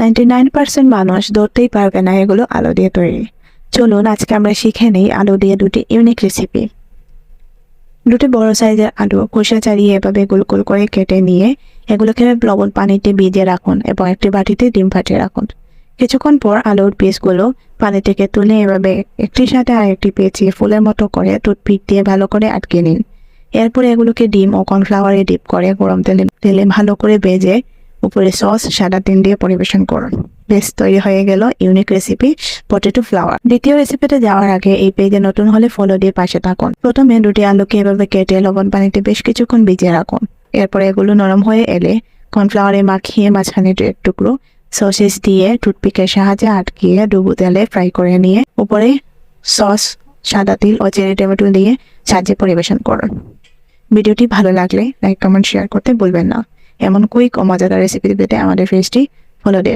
99% মানুষ ধরতেই পারবে না এগুলো আলু দিয়ে তৈরি। চলুন আজকে আমরা শিখে নেই আলু দিয়ে দুটি ইউনিক রেসিপি। দুটি বড় সাইজের আলু খোসা ছাড়িয়ে এভাবে গোল গোল করে কেটে নিয়ে এগুলোকে লবণ পানিতে ভিজিয়ে রাখুন এবং একটি বাটিতে ডিম ফাটিয়ে রাখুন। কিছুক্ষণ পর আলুর পিসগুলো পানি থেকে তুলে এভাবে একটির সাথে আরেকটি পেঁচিয়ে ফুলের মতো করে টুথপিক দিয়ে ভালো করে আটকে নিন। এরপর এগুলোকে ডিম ও কর্নফ্লাওয়ারে ডিপ করে গরম তেলে ভালো করে ভেজে উপরে সস সাদা তেল দিয়ে পরিবেশন করুন। বেশ, তৈরি হয়ে গেল ইউনিক রেসিপি পটেটো ফ্লাওয়ার। দ্বিতীয় রেসিপিতে যাওয়ার আগে এই পেজে নতুন হলে ফলো দিয়ে পাশে থাকুন। প্রথমে দুটি আলুকে এভাবে কেটে লবণ পানিতে বেশ কিছুক্ষণ ভিজিয়ে রাখুন। এরপর এগুলো নরম হয়ে এলে কর্নফ্লাওয়ারে মাখিয়ে মাঝখানে এক টুকরো সসেস দিয়ে টুথপিকের সাহায্যে আটকিয়ে ডুবো তেলে ফ্রাই করে নিয়ে উপরে সস সাদা তিল ও চেরি টমেটো দিয়ে সাজিয়ে পরিবেশন করুন। ভিডিওটি ভালো লাগলে লাইক কমেন্ট শেয়ার করতে ভুলবেন না। এমন কুইক ও মজাদার রেসিপি পেতে আমাদের পেজটি ফলো দিয়ে